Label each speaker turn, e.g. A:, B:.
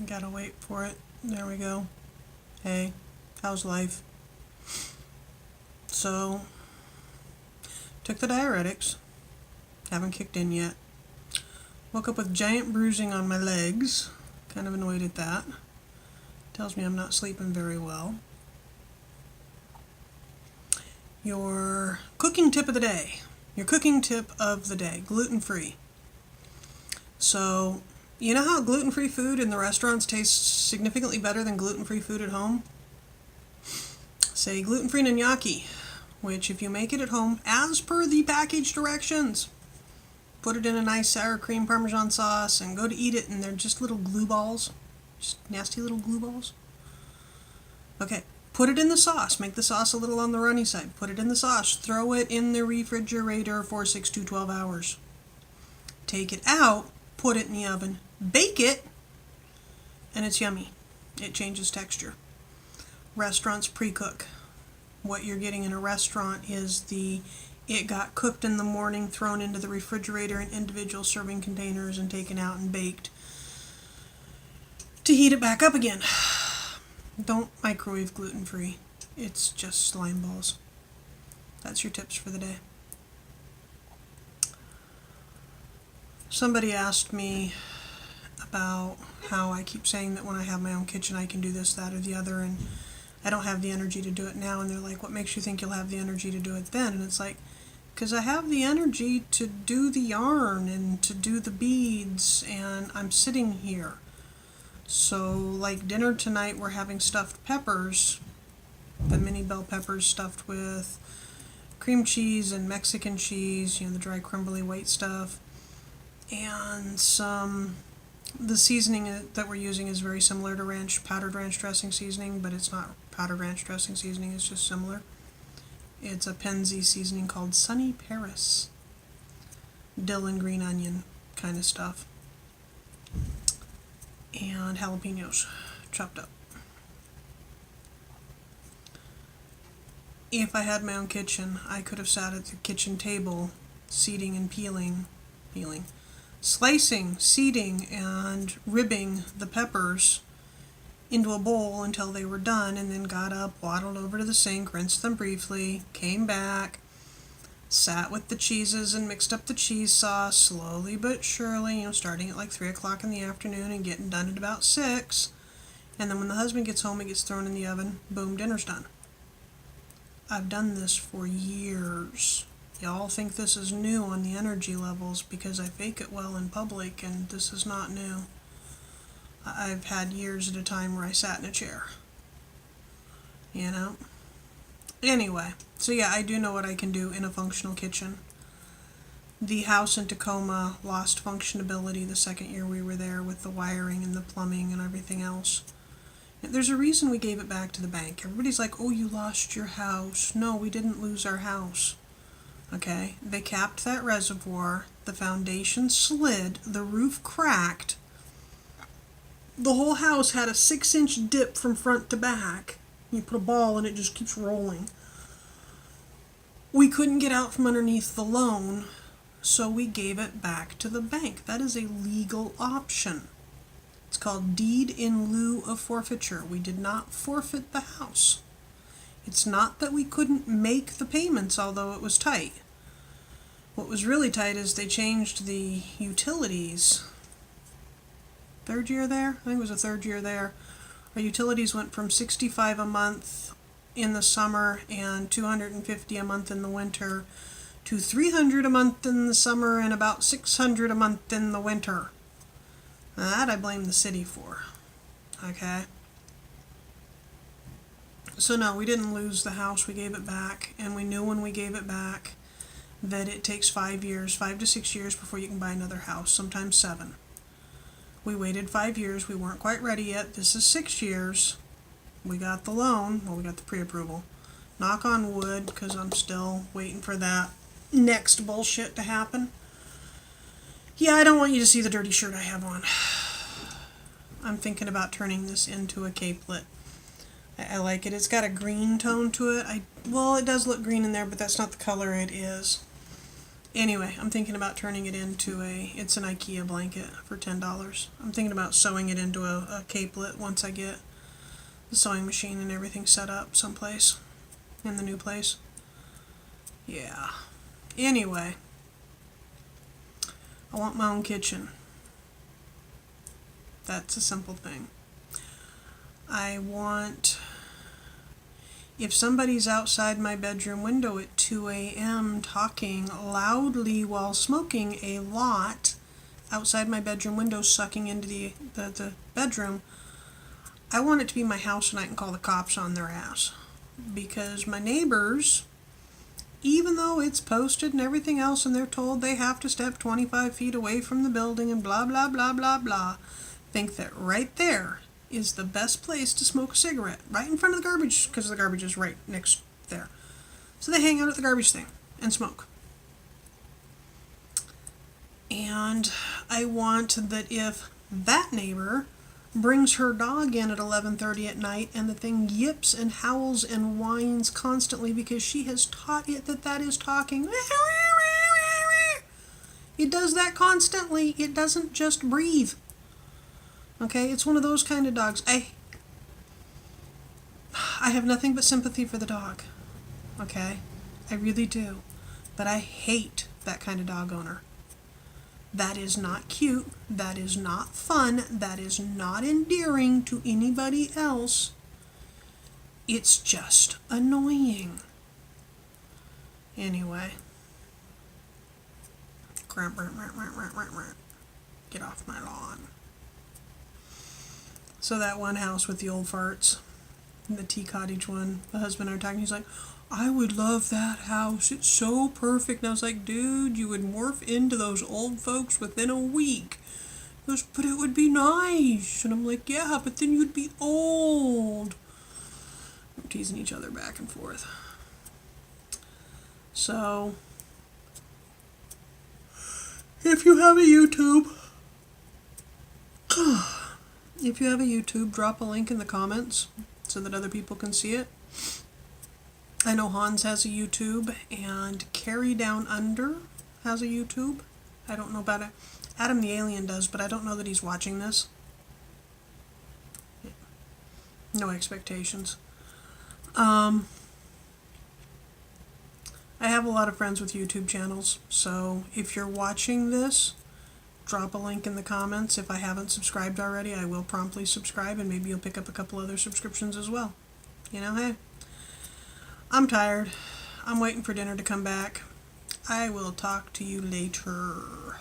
A: Gotta wait for it. There we go. Hey, how's life? So, took the diuretics. Haven't kicked in yet. Woke up with giant bruising on my legs. Kind of annoyed at that. Tells me I'm not sleeping very well. Your cooking tip of the day. Your cooking tip of the day. Gluten-free. So, you know how gluten-free food in the restaurants tastes significantly better than gluten-free food at home? Say gluten-free gnocchi, which if you make it at home, as per the package directions, put it in a nice sour cream Parmesan sauce and go to eat it and they're just little glue balls. Just nasty little glue balls. Okay, put it in the sauce. Make the sauce a little on the runny side. Put it in the sauce. Throw it in the refrigerator for 6 to 12 hours. Take it out, put it in the oven, bake it, and it's yummy. It changes texture. Restaurants pre-cook. What you're getting in a restaurant is it got cooked in the morning, thrown into the refrigerator in individual serving containers and taken out and baked to heat it back up again. Don't microwave gluten-free. It's just slime balls. That's your tips for the day. Somebody asked me about how I keep saying that when I have my own kitchen I can do this, that, or the other, and I don't have the energy to do it now. And they're like, what makes you think you'll have the energy to do it then? And it's like, because I have the energy to do the yarn and to do the beads, and I'm sitting here. So, like dinner tonight, we're having stuffed peppers, the mini bell peppers stuffed with cream cheese and Mexican cheese, the dry crumbly white stuff, and the seasoning that we're using is very similar to powdered ranch dressing seasoning, but it's not powdered ranch dressing seasoning, it's just similar. It's a Penzi seasoning called Sunny Paris. Dill and green onion kind of stuff. And jalapenos chopped up. If I had my own kitchen, I could have sat at the kitchen table, seeding and peeling, slicing, seeding, and ribbing the peppers into a bowl until they were done, and then got up, waddled over to the sink, rinsed them briefly, came back, sat with the cheeses and mixed up the cheese sauce slowly but surely, starting at like 3 o'clock in the afternoon and getting done at about 6. And then when the husband gets home, it gets thrown in the oven. Boom, dinner's done. I've done this for years. Y'all think this is new on the energy levels because I fake it well in public, and this is not new. I've had years at a time where I sat in a chair. Anyway, so yeah, I do know what I can do in a functional kitchen. The house in Tacoma lost functionability the second year we were there with the wiring and the plumbing and everything else. There's a reason we gave it back to the bank. Everybody's like, oh, you lost your house. No, we didn't lose our house. Okay, they capped that reservoir, the foundation slid, the roof cracked. The whole house had a 6-inch dip from front to back. You put a ball and it just keeps rolling. We couldn't get out from underneath the loan, so we gave it back to the bank. That is a legal option. It's called deed in lieu of forfeiture. We did not forfeit the house. It's not that we couldn't make the payments, although it was tight. What was really tight is they changed the utilities. Third year there? I think it was a third year there. Our utilities went from $65 a month in the summer and $250 a month in the winter to $300 a month in the summer and about $600 a month in the winter. Now that I blame the city for. Okay? So no, we didn't lose the house. We gave it back, and we knew when we gave it back that it takes 5 to 6 years before you can buy another house, sometimes 7. We waited 5 years. We weren't quite ready yet. This is 6 years. We got the loan. Well, we got the pre-approval. Knock on wood, because I'm still waiting for that next bullshit to happen. Yeah, I don't want you to see the dirty shirt I have on. I'm thinking about turning this into a capelet. I like it. It's got a green tone to it. Well, it does look green in there, but that's not the color it is. Anyway, I'm thinking about turning it into it's an IKEA blanket for $10. I'm thinking about sewing it into a capelet once I get the sewing machine and everything set up someplace in the new place. Yeah. Anyway, I want my own kitchen. That's a simple thing. I want, if somebody's outside my bedroom window at 2 a.m. talking loudly while smoking a lot outside my bedroom window, sucking into the bedroom, I want it to be my house and I can call the cops on their ass. Because my neighbors, even though it's posted and everything else and they're told they have to step 25 feet away from the building and blah, blah, blah, blah, blah, think that right there is the best place to smoke a cigarette, right in front of the garbage, because the garbage is right next there. So they hang out at the garbage thing and smoke. And I want that if that neighbor brings her dog in at 11:30 at night and the thing yips and howls and whines constantly because she has taught it that is talking, it does that constantly. It doesn't just breathe. Okay, it's one of those kind of dogs. I have nothing but sympathy for the dog. Okay, I really do. But I hate that kind of dog owner. That is not cute. That is not fun. That is not endearing to anybody else. It's just annoying. Anyway. Get off my lawn. So that one house with the old farts, the tea cottage one, the husband and I were talking, he's like, I would love that house. It's so perfect. And I was like, dude, you would morph into those old folks within a week. He goes, but it would be nice. And I'm like, yeah, but then you'd be old. We're teasing each other back and forth. So, if you have a YouTube, drop a link in the comments so that other people can see it. I know Hans has a YouTube, and Carrie Down Under has a YouTube. I don't know about it. Adam the Alien does, but I don't know that he's watching this. No expectations. I have a lot of friends with YouTube channels, so if you're watching this, drop a link in the comments. If I haven't subscribed already, I will promptly subscribe, and maybe you'll pick up a couple other subscriptions as well. You know, hey, I'm tired. I'm waiting for dinner to come back. I will talk to you later.